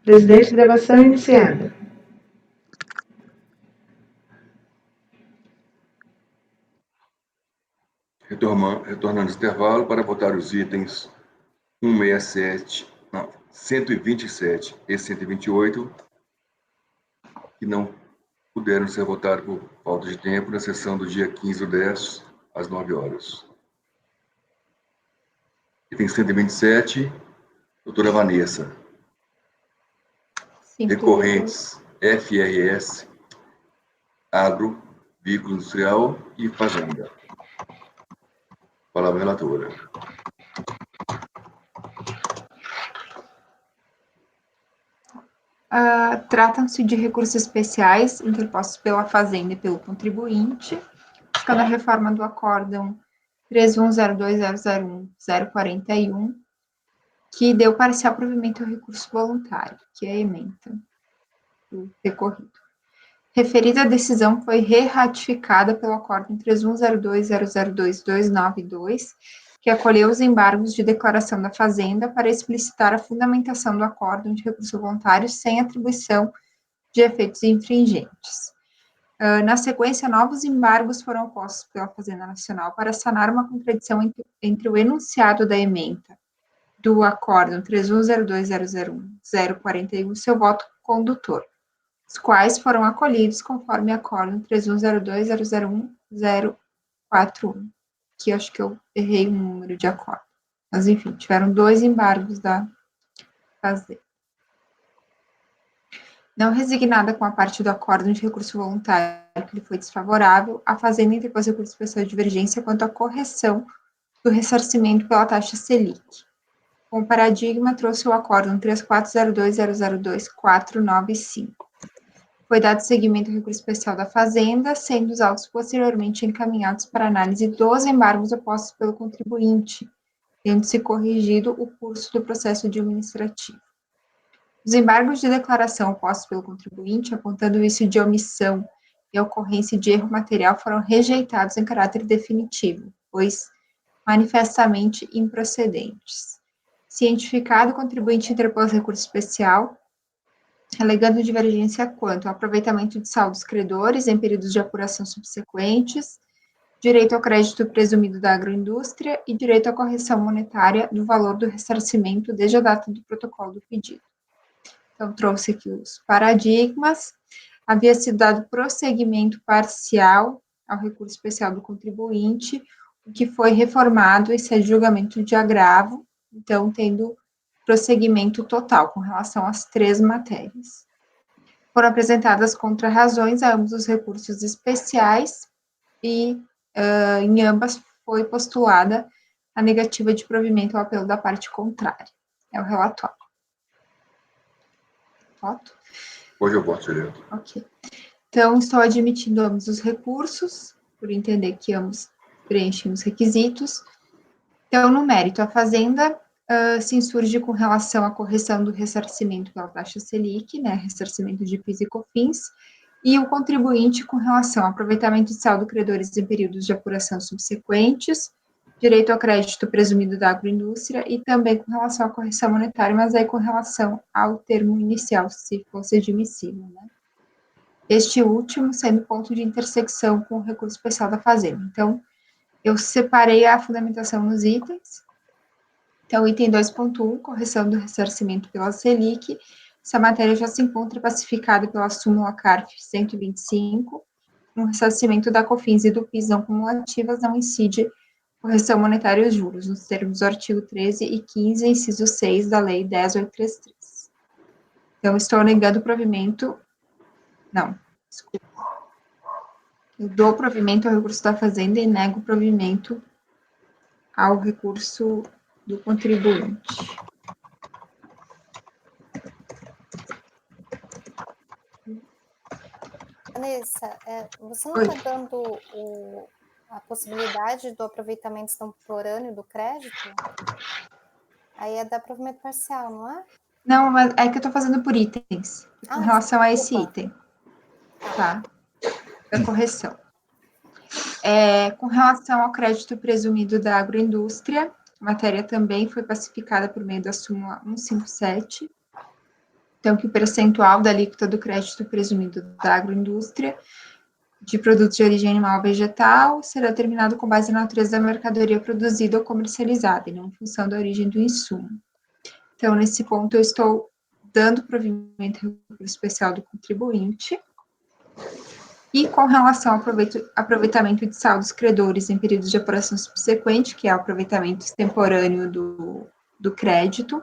Presidente, gravação iniciada. Retornando ao intervalo para votar os itens 127 e 128, que não puderam ser votados por falta de tempo na sessão do dia 15/10, às 9 horas. Item 127, doutora Vanessa. Sim, Recorrentes FRS, Agro, Veículo Industrial e Fazenda. Palavra relatora. Tratam-se de recursos especiais interpostos pela Fazenda e pelo contribuinte, buscando a reforma do Acórdão 3102001041, que deu parcial provimento ao recurso voluntário, que é a ementa do recorrido. Referida decisão foi re-ratificada pelo Acórdão 3102002292, que acolheu os embargos de declaração da Fazenda para explicitar a fundamentação do acórdão de recurso voluntário sem atribuição de efeitos infringentes. Na sequência, novos embargos foram postos pela Fazenda Nacional para sanar uma contradição entre o enunciado da ementa do acórdão 3102001041 e seu voto condutor, os quais foram acolhidos conforme acórdão 3102001041, que acho que eu errei o número de acordo. Mas, enfim, tiveram 2 embargos da Fazenda. Não resignada com a parte do acórdão de recurso voluntário que lhe foi desfavorável, a Fazenda interpôs recurso especial de divergência quanto à correção do ressarcimento pela taxa Selic. Com o paradigma, trouxe o acórdão 3402002495. Foi dado seguimento ao recurso especial da Fazenda, sendo os autos posteriormente encaminhados para análise dos embargos opostos pelo contribuinte, tendo-se corrigido o curso do processo administrativo. Os embargos de declaração opostos pelo contribuinte, apontando vício de omissão e ocorrência de erro material, foram rejeitados em caráter definitivo, pois manifestamente improcedentes. Cientificado, o contribuinte interpôs recurso especial, alegando divergência quanto ao aproveitamento de saldos credores em períodos de apuração subsequentes, direito ao crédito presumido da agroindústria e direito à correção monetária do valor do ressarcimento desde a data do protocolo do pedido. Então, trouxe aqui os paradigmas. Havia sido dado prosseguimento parcial ao recurso especial do contribuinte, o que foi reformado e sede de julgamento de agravo, então, tendo prosseguimento total com relação às 3 matérias. Foram apresentadas contrarrazões a ambos os recursos especiais e, em ambas, foi postulada a negativa de provimento ao apelo da parte contrária. É o relatório. Voto? Hoje eu voto direto. Ok. Então, estou admitindo ambos os recursos, por entender que ambos preenchem os requisitos. Então, no mérito, a Fazenda se insurge com relação à correção do ressarcimento pela taxa Selic, né, ressarcimento de PIS e COFINS, e o contribuinte com relação ao aproveitamento de saldo credores em períodos de apuração subsequentes, direito ao crédito presumido da agroindústria e também com relação à correção monetária, mas aí com relação ao termo inicial, se fosse admissível, né. Este último sendo ponto de intersecção com o recurso especial da Fazenda. Então, eu separei a fundamentação nos itens. Então, item 2.1, correção do ressarcimento pela Selic. Essa matéria já se encontra pacificada pela súmula CARF 125. O ressarcimento da COFINS e do PIS não cumulativas não incide correção monetária e os juros, nos termos do artigo 13 e 15, inciso 6 da Lei 10.833. Então, estou negando o provimento. Não, desculpa. Eu dou provimento ao recurso da Fazenda e nego o provimento ao recurso do contribuinte. Vanessa, você não Oi. está dando a possibilidade do aproveitamento extemporâneo do crédito? Aí é da provimento parcial, não é? Não, mas é que eu estou fazendo por itens, com relação a esse desculpa. item. Tá? Da correção. Com relação ao crédito presumido da agroindústria, a matéria também foi pacificada por meio da súmula 157. Então, que o percentual da alíquota do crédito presumido da agroindústria de produtos de origem animal ou vegetal será determinado com base na natureza da mercadoria produzida ou comercializada, e não em função da origem do insumo. Então, nesse ponto, eu estou dando provimento ao recurso especial do contribuinte. E com relação ao aproveitamento de saldos credores em períodos de apuração subsequente, que é o aproveitamento extemporâneo do crédito,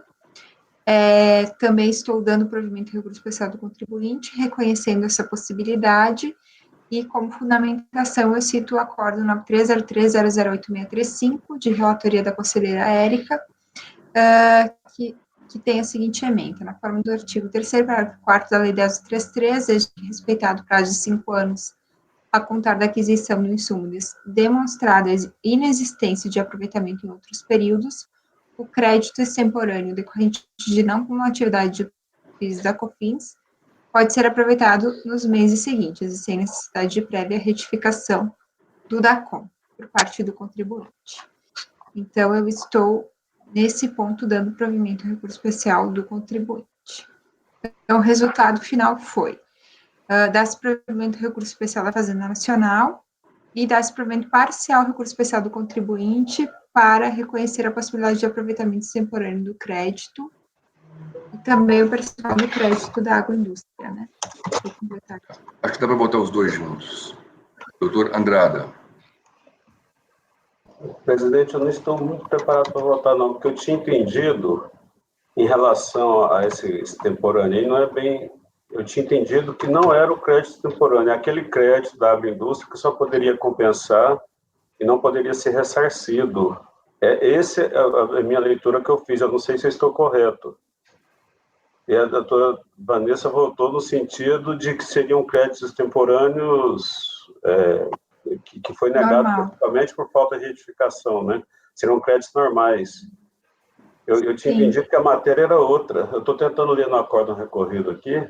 também estou dando provimento ao recurso especial do contribuinte, reconhecendo essa possibilidade, e como fundamentação eu cito o acordo 9303008635, de relatoria da conselheira Érica, que tem a seguinte ementa: na forma do artigo 3º, parágrafo 4º da Lei 10.033, é respeitado o prazo de 5 anos a contar da aquisição do insumo demonstrada a inexistência de aproveitamento em outros períodos, o crédito extemporâneo decorrente de não cumulatividade de PIS da COFINS pode ser aproveitado nos meses seguintes, e sem necessidade de prévia retificação do DACOM, por parte do contribuinte. Então, eu estou, nesse ponto, dando provimento ao recurso especial do contribuinte. Então, o resultado final foi dar-se provimento ao recurso especial da Fazenda Nacional e dar-se provimento parcial ao recurso especial do contribuinte para reconhecer a possibilidade de aproveitamento extemporâneo do crédito e também o percentual do crédito da agroindústria, né? Vou completar aqui. Acho que dá para botar os dois juntos. Doutor Andrada. Presidente, eu não estou muito preparado para votar, não, porque eu tinha entendido, em relação a esse extemporâneo, não é bem... Eu tinha entendido que não era o crédito extemporâneo, é aquele crédito da agroindústria que só poderia compensar e não poderia ser ressarcido. Essa é a minha leitura que eu fiz, eu não sei se eu estou correto. E a doutora Vanessa votou no sentido de que seriam créditos extemporâneos que foi negado principalmente por falta de retificação, né? Seriam créditos normais. Eu tinha entendido que a matéria era outra. Eu estou tentando ler no acórdão recorrido aqui.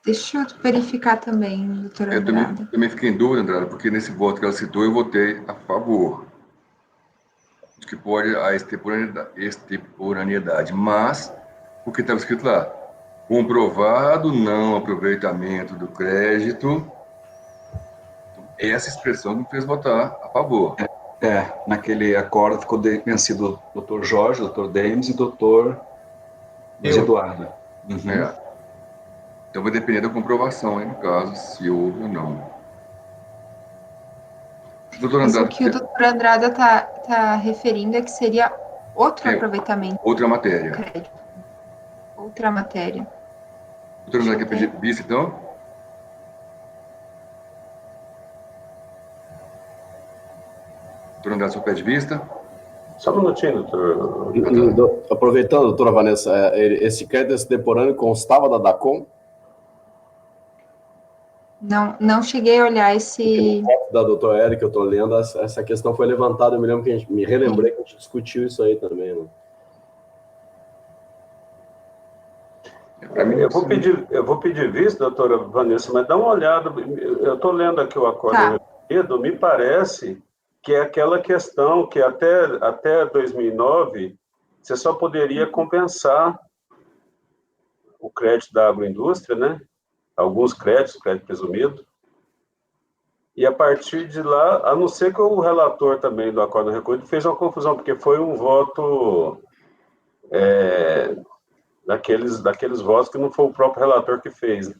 Deixa eu verificar também, doutora Andrada. Eu também fiquei em dúvida, Andrada, porque nesse voto que ela citou, eu votei a favor de que pode a extemporaneidade, mas o que estava escrito lá, comprovado não aproveitamento do crédito, essa expressão me fez votar a favor. Naquele acordo ficou vencido o doutor Jorge, o doutor Demes e o doutor Eduardo. Uhum. Então vai depender da comprovação, aí, no caso, se houve ou não. Doutor Andrada, o que o doutor Andrada está referindo é que seria outro aproveitamento. Outra matéria. Crédito. Outra matéria. Doutor Andrada, quer pedir vista, então? Doutor Andrada, só pede vista? Só um minutinho, doutor. Aproveitando, doutora Vanessa, esse crédito extemporâneo constava da DACOM? Não cheguei a olhar esse... Da doutora Érica, eu estou lendo, essa questão foi levantada, eu me lembro que me relembrei que a gente discutiu isso aí também, né? Eu vou pedir vista, doutora Vanessa, mas dá uma olhada, eu estou lendo aqui o acordo recolhido, me parece que é aquela questão que até 2009 você só poderia compensar o crédito da agroindústria, né? Alguns créditos, crédito presumido, e a partir de lá, a não ser que o relator também do acordo recolhido fez uma confusão, porque foi um voto daqueles votos que não foi o próprio relator que fez, né?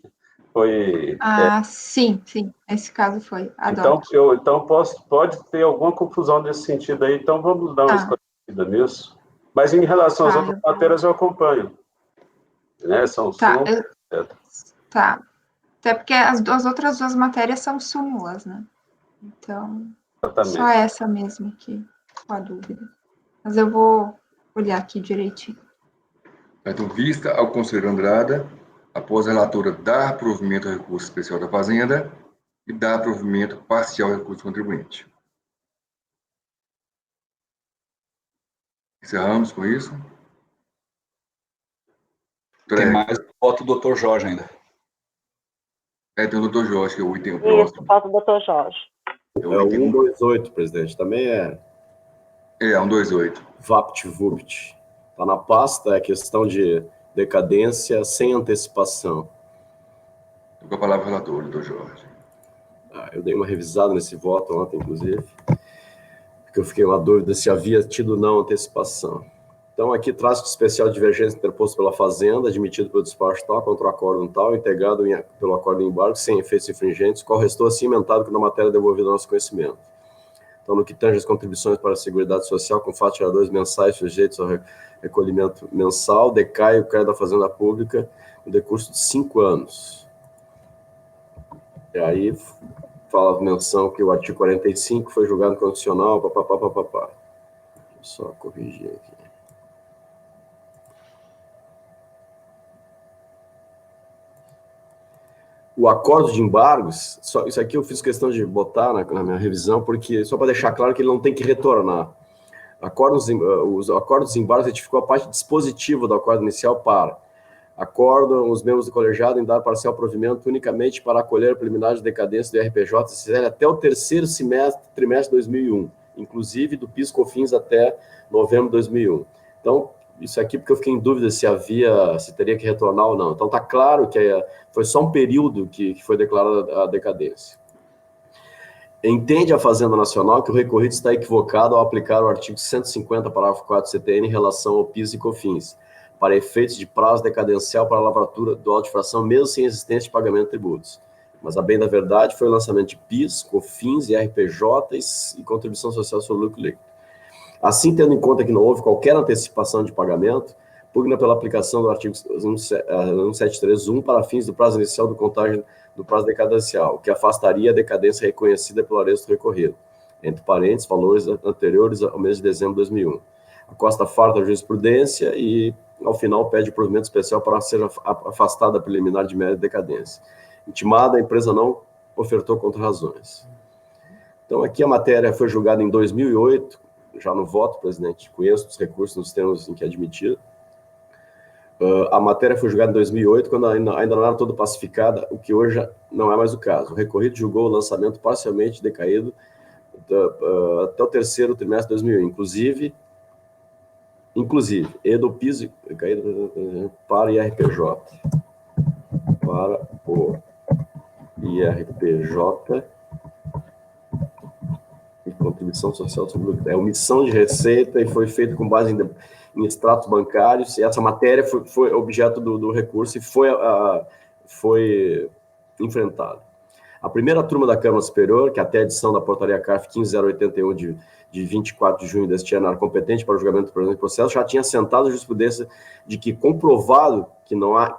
Foi... sim, esse caso foi. Então pode ter alguma confusão nesse sentido aí, então vamos dar uma esclarecida nisso. Mas em relação às outras matérias eu acompanho. Né? São Tá. Até porque as outras duas matérias são súmulas, né? Então, exatamente. Só essa mesmo aqui, com a dúvida. Mas eu vou olhar aqui direitinho. Então, vista ao conselheiro Andrada, após a relatora dar provimento ao recurso especial da Fazenda e dar provimento parcial ao recurso do contribuinte. Encerramos com isso? Tem mais voto do doutor Jorge ainda. Tem o doutor Jorge, que é o item próximo. Isso, falta o doutor Jorge. É o 128, presidente. Também é... 128. VaptVupt. Está na pasta, é questão de decadência sem antecipação. Estou com a palavra relator, doutor Jorge. Eu dei uma revisada nesse voto ontem, inclusive, porque eu fiquei uma dúvida se havia tido não antecipação. Então, aqui, traço de especial divergência interposto pela Fazenda, admitido pelo despacho tal, contra o acórdão tal, integrado pelo acórdão em embargo, sem efeitos infringentes, qual restou assim cimentado que na matéria devolvida ao nosso conhecimento. Então, no que tange as contribuições para a Seguridade Social, com fatos geradores mensais sujeitos ao recolhimento mensal, decai o crédito da Fazenda Pública no decurso de 5 anos. E aí, fala a menção que o artigo 45 foi julgado condicional, papapá. Só corrigir aqui. O acordo de embargos, isso aqui eu fiz questão de botar na minha revisão, porque só para deixar claro que ele não tem que retornar. Os acordos de embargos retificou a parte dispositiva do acordo inicial para acordam os membros do colegiado em dar parcial provimento unicamente para acolher a preliminar de decadência do RPJ CCL até o terceiro trimestre de 2001, inclusive do PIS/COFINS até novembro de 2001. Então, isso aqui porque eu fiquei em dúvida se teria que retornar ou não. Então, está claro que foi só um período que foi declarada a decadência. Entende a Fazenda Nacional que o recorrido está equivocado ao aplicar o artigo 150, parágrafo 4 do CTN em relação ao PIS e COFINS, para efeitos de prazo decadencial para a lavratura do auto de fração, mesmo sem existência de pagamento de tributos. Mas, a bem da verdade, foi o lançamento de PIS, COFINS, IRPJ e contribuição social sobre lucro líquido. Assim, tendo em conta que não houve qualquer antecipação de pagamento, pugna pela aplicação do artigo 1731 para fins do prazo inicial do contagem do prazo decadencial, o que afastaria a decadência reconhecida pelo aresto recorrido, entre parênteses, valores anteriores ao mês de dezembro de 2001. A Costa farda a jurisprudência e, ao final, pede provimento especial para ser afastada a preliminar de média decadência. Intimada, a empresa não ofertou contra-razões. Então, aqui a matéria foi julgada em 2008, já no voto, presidente, conheço os recursos nos termos em que é admitido. A matéria foi julgada em 2008, quando ainda não era toda pacificada, o que hoje não é mais o caso. O recorrido julgou o lançamento parcialmente decaído até o terceiro trimestre de 2001, inclusive, e do PIS decaído para IRPJ. Para o IRPJ e contribuição social sobre lucro. É omissão de receita e foi feito com base em extratos bancários, e essa matéria foi objeto do recurso e foi enfrentada. A primeira turma da Câmara Superior, que até a edição da portaria CARF 15081 de 24 de junho deste ano era competente para o julgamento do presente processo, já tinha assentado a jurisprudência de que, comprovado que não há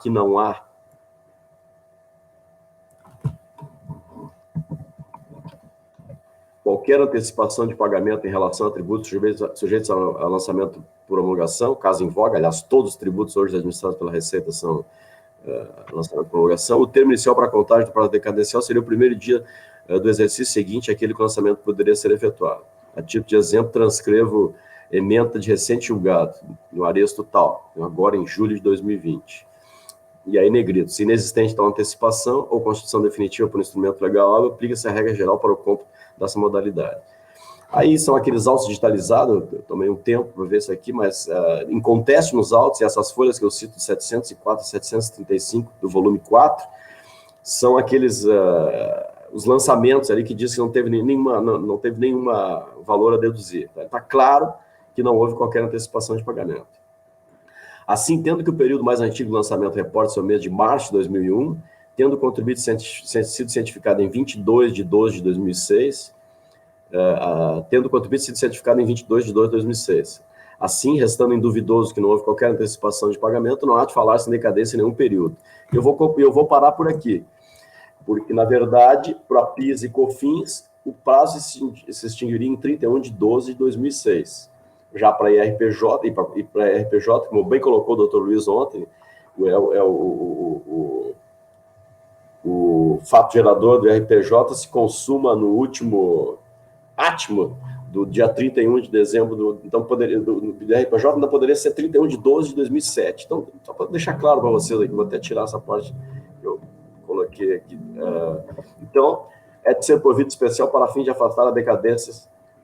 qualquer antecipação de pagamento em relação a tributos sujeitos a lançamento por homologação, caso em voga, aliás, todos os tributos hoje administrados pela Receita são lançamento por homologação, o termo inicial para a contagem do prazo decadencial seria o primeiro dia do exercício seguinte àquele que o lançamento poderia ser efetuado. A título de exemplo, transcrevo ementa de recente julgado, no aresto tal, agora em julho de 2020. E aí, negrito, se inexistente tal antecipação ou constituição definitiva por instrumento legal, aplica-se a regra geral para o cômputo dessa modalidade. Aí são aqueles autos digitalizados, eu tomei um tempo para ver isso aqui, mas em conteste nos autos, e essas folhas que eu cito, 704 e 735, do volume 4, são aqueles, os lançamentos ali que diz que não teve nenhuma valor a deduzir. Está claro que não houve qualquer antecipação de pagamento. Assim, tendo que o período mais antigo do lançamento reporta-se ao mês de março de 2001, tendo o contribuinte sido cientificado em 22 de 12 de 2006, tendo o contribuinte sido certificado em 22 de 12 de 2006. Assim, restando em duvidoso que não houve qualquer antecipação de pagamento, não há de falar-se em decadência em nenhum período. Eu vou parar por aqui, porque, na verdade, para PIS e COFINS, o prazo se extinguiria em 31 de 12 de 2006. Já para IRPJ, e para IRPJ, como bem colocou o doutor Luiz ontem, o fato gerador do IRPJ se consuma no último átimo do dia 31 de dezembro, então do IRPJ ainda poderia ser 31 de 12 de 2007. Então, só para deixar claro para vocês aqui, vou até tirar essa parte que eu coloquei aqui. Então, é de ser provido especial para fim de afastar a decadência,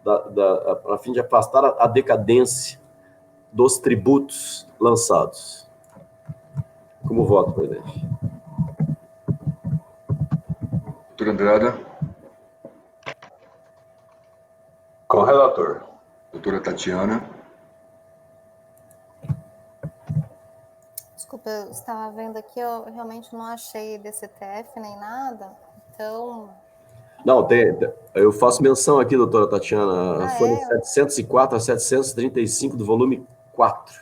para fim de afastar a decadência dos tributos lançados. Como voto, presidente? Doutor Andrada, Com o relator. doutora Tatiana, Desculpa, eu estava vendo aqui, eu realmente não achei DCTF nem nada, então... Não, eu faço menção aqui, doutora Tatiana, a folha é? 704 a 735 do volume 4.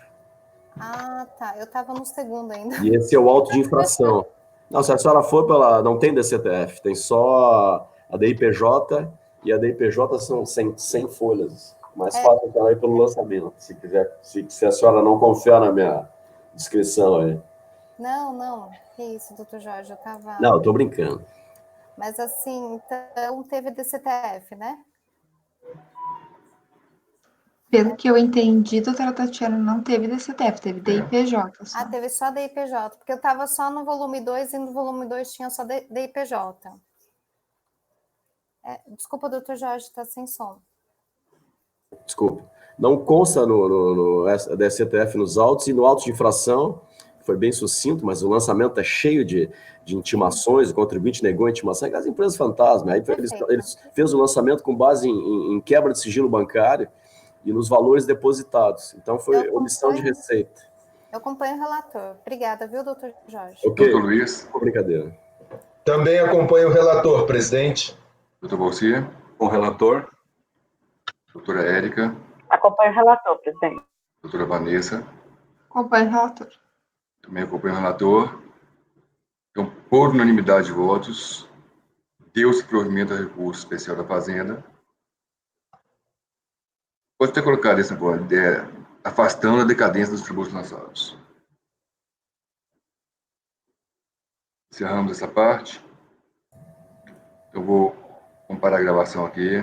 Ah, tá, eu estava no segundo ainda. E esse é o auto de infração. Não, se a senhora for pela... Não tem DCTF, tem só a DIPJ, e a DIPJ são 100 folhas. Mais fácil é ela ir pelo lançamento, se quiser, se a senhora não confiar na minha descrição aí. Não, que isso, doutor Jorge, eu estava... Não, eu tô brincando. Mas assim, então teve DCTF, né? Pelo que eu entendi, doutora Tatiana, não teve DCTF, teve DIPJ. Só. Ah, teve só DIPJ, porque eu estava só no volume 2 e no volume 2 tinha só DIPJ. Desculpa, doutor Jorge, está sem som. Desculpe. Não consta no DCTF nos autos e no auto de infração, foi bem sucinto, mas o lançamento é cheio de intimações, o contribuinte negou a intimação, aquelas empresas fantasma. Aí eles fez o lançamento com base em quebra de sigilo bancário e nos valores depositados. Então foi omissão de receita. Eu acompanho o relator. Obrigada, viu, doutor Jorge? Ok. doutor Luiz, Brincadeira. Também acompanho o relator, presidente. doutor Valcir, Com o relator. doutora Érica, Acompanho o relator, presidente. doutora Vanessa, Acompanho o relator. também acompanho o relator. Então, por unanimidade de votos, deu-se provimento ao recurso especial da Fazenda. Pode ter colocado esse ponto, afastando a decadência dos tributos lançados. Encerramos essa parte. Eu vou comparar a gravação aqui.